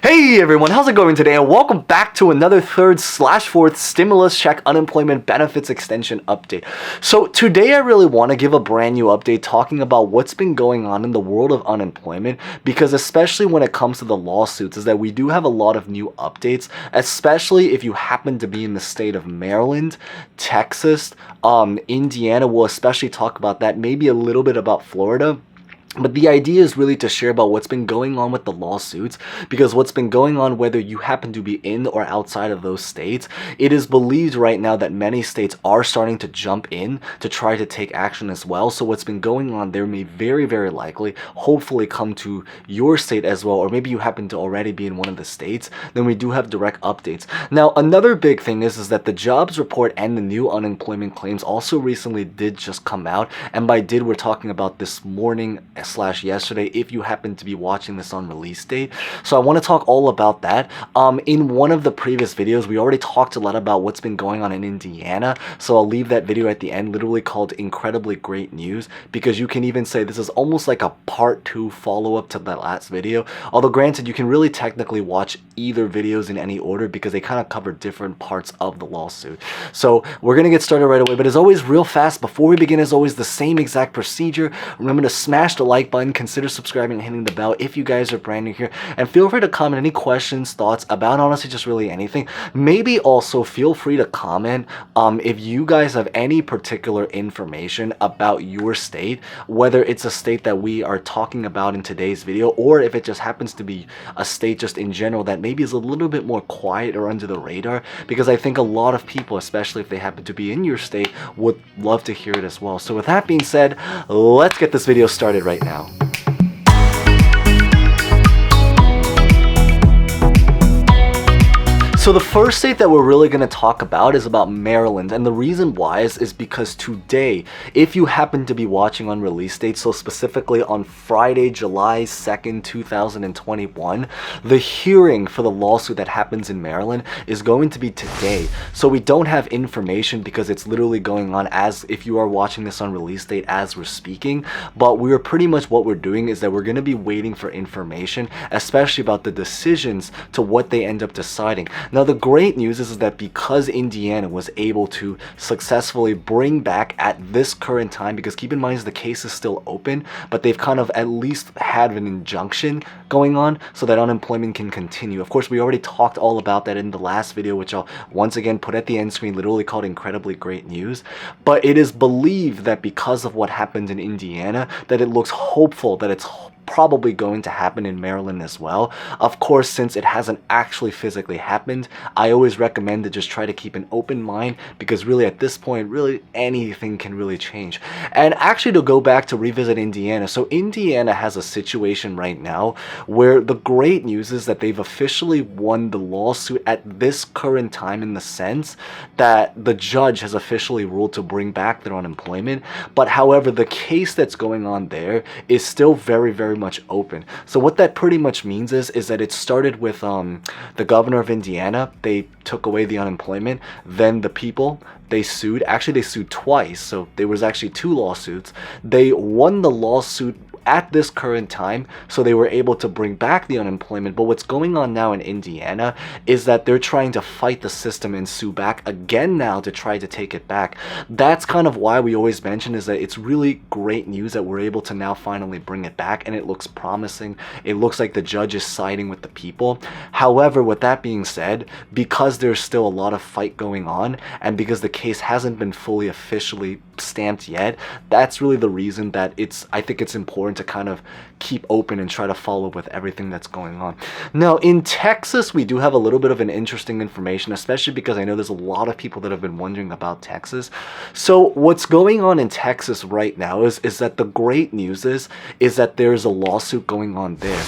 Hey everyone, how's it going today? And welcome back to another third/fourth stimulus check unemployment benefits extension update. So today I really want to give a brand new update talking about what's been going on in the world of unemployment, because especially when it comes to the lawsuits is that we do have a lot of new updates, especially if you happen to be in the state of Maryland, Texas, Indiana. We'll especially talk about that, maybe a little bit about Florida. But the idea is really to share about what's been going on with the lawsuits, because what's been going on, whether you happen to be in or outside of those states, it is believed right now that many states are starting to jump in to try to take action as well. So what's been going on there may very, very likely, hopefully come to your state as well, or maybe you happen to already be in one of the states, then we do have direct updates. Now, another big thing is that the jobs report and the new unemployment claims also recently did just come out. And by did, we're talking about this morning / yesterday, if you happen to be watching this on release date. So I want to talk all about that. In one of the previous videos, we already talked a lot about what's been going on in Indiana. So I'll leave that video at the end, literally called Incredibly Great News, because you can even say this is almost like a part 2 follow-up to that last video. Although granted, you can really technically watch either videos in any order because they kind of cover different parts of the lawsuit. So we're going to get started right away. But as always, real fast, before we begin, as always, the same exact procedure. Remember to smash the like button, consider subscribing and hitting the bell if you guys are brand new here, and feel free to comment any questions, thoughts about honestly just really anything. Maybe also feel free to comment if you guys have any particular information about your state, whether it's a state that we are talking about in today's video, or if it just happens to be a state just in general that maybe is a little bit more quiet or under the radar, because I think a lot of people, especially if they happen to be in your state, would love to hear it as well. So with that being said, let's get this video started right now. So the first state that we're really going to talk about is about Maryland, and the reason why is because today, if you happen to be watching on release date, so specifically on Friday, July 2nd, 2021, the hearing for the lawsuit that happens in Maryland is going to be today. So we don't have information because it's literally going on as if you are watching this on release date as we're speaking, but we're pretty much what we're doing is that we're going to be waiting for information, especially about the decisions to what they end up deciding. Now, the great news is that because Indiana was able to successfully bring back at this current time, because keep in mind the case is still open, but they've kind of at least had an injunction going on so that unemployment can continue. Of course, we already talked all about that in the last video, which I'll once again put at the end screen, literally called Incredibly Great News. But it is believed that because of what happened in Indiana, that it looks hopeful that it's probably going to happen in Maryland as well. Of course, since it hasn't actually physically happened, I always recommend to just try to keep an open mind, because really at this point, really anything can really change. And actually, to go back to revisit Indiana, so Indiana has a situation right now where the great news is that they've officially won the lawsuit at this current time, in the sense that the judge has officially ruled to bring back their unemployment. But however, the case that's going on there is still very, very much open. So what that pretty much means is that it started with the governor of Indiana. They took away the unemployment. Then the people, they sued. Actually, they sued twice. So there was actually 2 lawsuits. They won the lawsuit at this current time, so they were able to bring back the unemployment. But what's going on now in Indiana is that they're trying to fight the system and sue back again now to try to take it back. That's kind of why we always mention is that it's really great news that we're able to now finally bring it back, and it looks promising. It looks like the judge is siding with the people. However, with that being said, because there's still a lot of fight going on, and because the case hasn't been fully officially stamped yet, that's really the reason that I think it's important to kind of keep open and try to follow up with everything that's going on. Now, in Texas, we do have a little bit of an interesting information, especially because I know there's a lot of people that have been wondering about Texas. So what's going on in Texas right now is that the great news is that there's a lawsuit going on there.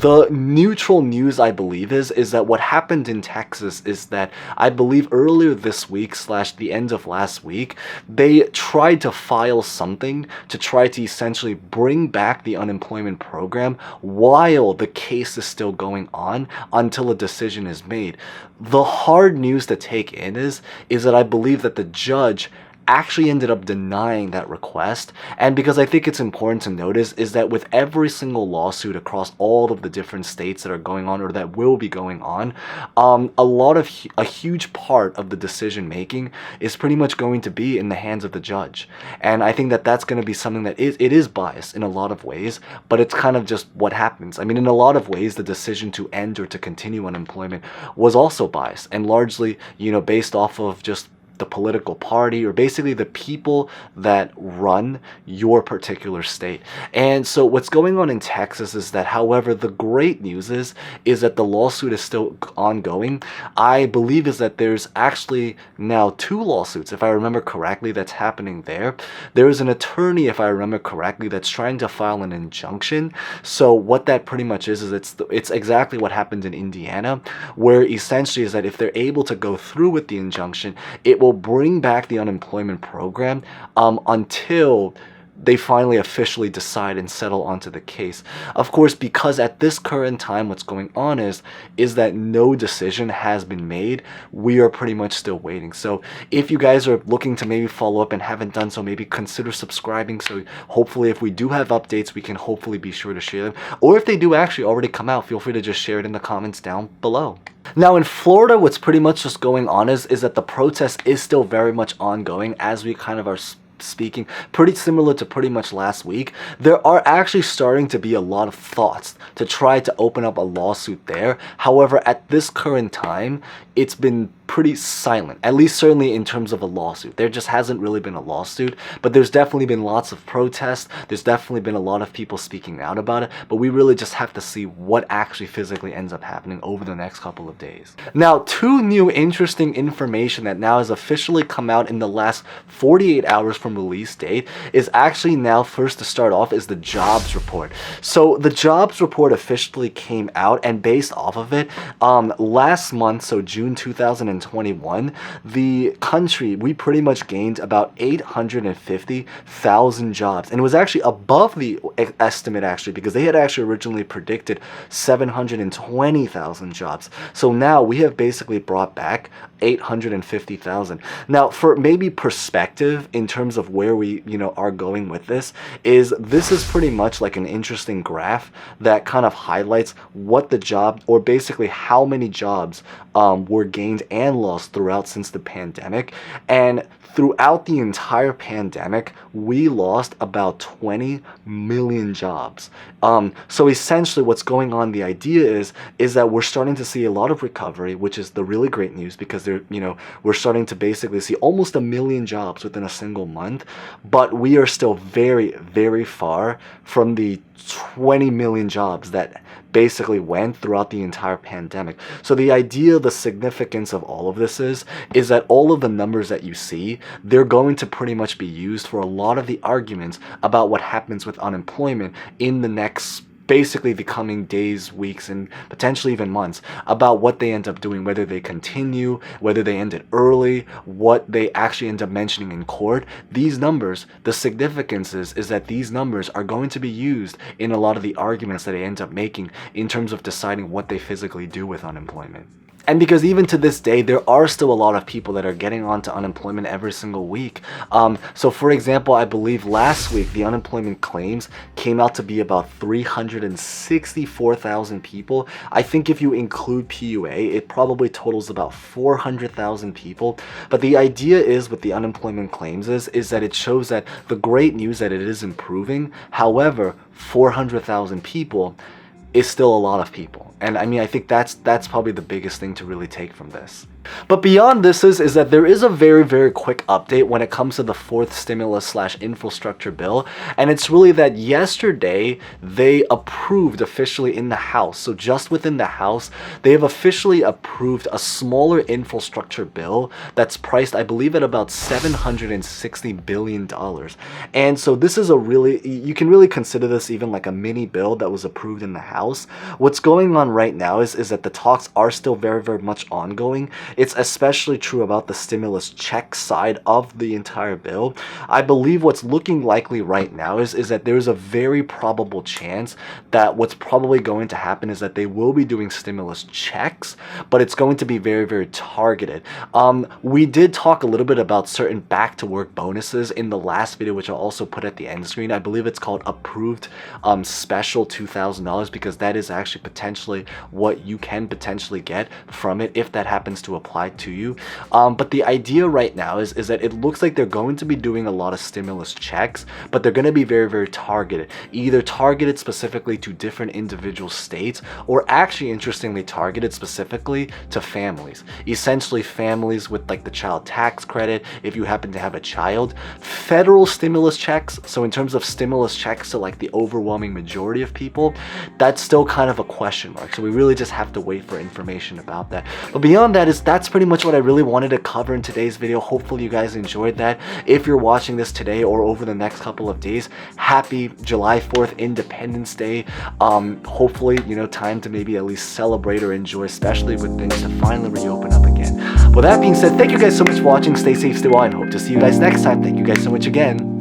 The neutral news, I believe, is that what happened in Texas is that I believe earlier this week / the end of last week, they tried to file something to try to essentially bring back the unemployment program while the case is still going on until a decision is made. The hard news to take in is that I believe that the judge actually ended up denying that request. And because I think it's important to notice is that with every single lawsuit across all of the different states that are going on or that will be going on, a huge part of the decision making is pretty much going to be in the hands of the judge. And I think that that's going to be something that it is biased in a lot of ways, but it's kind of just what happens. I mean, in a lot of ways, the decision to end or to continue unemployment was also biased and largely, based off of just the political party or basically the people that run your particular state. And so what's going on in Texas is that, however, the great news is that the lawsuit is still ongoing. I believe is that there's actually now 2 lawsuits, if I remember correctly, that's happening there. There is an attorney, if I remember correctly, that's trying to file an injunction. So what that pretty much is it's exactly what happened in Indiana, where essentially is that if they're able to go through with the injunction, it will bring back the unemployment program until they finally officially decide and settle onto the case. Of course, because at this current time, what's going on is that no decision has been made. We are pretty much still waiting. So if you guys are looking to maybe follow up and haven't done so, maybe consider subscribing. So hopefully if we do have updates, we can hopefully be sure to share them. Or if they do actually already come out, feel free to just share it in the comments down below. Now in Florida, what's pretty much just going on is that the protest is still very much ongoing as we kind of are speaking, pretty similar to pretty much last week. There are actually starting to be a lot of thoughts to try to open up a lawsuit there. However, at this current time, it's been pretty silent, at least certainly in terms of a lawsuit. There just hasn't really been a lawsuit, but there's definitely been lots of protests. There's definitely been a lot of people speaking out about it, but we really just have to see what actually physically ends up happening over the next couple of days. Now, 2 new interesting information that now has officially come out in the last 48 hours from release date is actually now, first to start off, is the jobs report. So the jobs report officially came out, and based off of it, last month, so June 2021, the country, we pretty much gained about 850,000 jobs. And it was actually above the estimate, actually, because they had actually originally predicted 720,000 jobs. So now we have basically brought back 850,000. Now, for maybe perspective in terms of where we, are going with this is pretty much like an interesting graph that kind of highlights what the job, or basically how many jobs were gained and lost throughout since the pandemic. And throughout the entire pandemic, we lost about 20 million jobs. So essentially what's going on, the idea is that we're starting to see a lot of recovery, which is the really great news, because we're starting to basically see almost 1 million jobs within a single month, but we are still very, very far from the 20 million jobs that basically went throughout the entire pandemic. So the idea, the significance of all of this is that all of the numbers that you see, they're going to pretty much be used for a lot of the arguments about what happens with unemployment in the next, basically the coming days, weeks, and potentially even months, about what they end up doing, whether they continue, whether they end it early, what they actually end up mentioning in court. These numbers, the significance is that these numbers are going to be used in a lot of the arguments that they end up making in terms of deciding what they physically do with unemployment. And because even to this day, there are still a lot of people that are getting onto unemployment every single week. So for example, I believe last week, the unemployment claims came out to be about 364,000 people. I think if you include PUA, it probably totals about 400,000 people. But the idea is with the unemployment claims is that it shows that the great news that it is improving. However, 400,000 people is still a lot of people. And I mean, I think that's probably the biggest thing to really take from this. But beyond this is that there is a very, very quick update when it comes to the 4th stimulus/infrastructure bill. And it's really that yesterday they approved officially in the House. So just within the House, they have officially approved a smaller infrastructure bill that's priced, I believe, at about $760 billion. And so this is you can really consider this even like a mini bill that was approved in the House. House. What's going on right now is that the talks are still very, very much ongoing. It's especially true about the stimulus check side of the entire bill. I believe what's looking likely right now is that there's a very probable chance that what's probably going to happen is that they will be doing stimulus checks, but it's going to be very, very targeted. We did talk a little bit about certain back to work bonuses in the last video, which I'll also put at the end screen. I believe it's called approved special $2,000, because that is actually potentially what you can potentially get from it if that happens to apply to you. But the idea right now is that it looks like they're going to be doing a lot of stimulus checks, but they're going to be very, very targeted, either targeted specifically to different individual states, or actually interestingly targeted specifically to families. Essentially families with like the child tax credit if you happen to have a child. Federal stimulus checks, so in terms of stimulus checks to like the overwhelming majority of people, that's still kind of a question mark. So we really just have to wait for information about that. But beyond that, that's pretty much what I really wanted to cover in today's video. Hopefully you guys enjoyed that. If you're watching this today or over the next couple of days, happy July 4th Independence Day. Hopefully, you know, time to maybe at least celebrate or enjoy, especially with things to finally reopen up again. With that being said, thank you guys so much for watching. Stay safe, stay well, and hope to see you guys next time. Thank you guys so much again.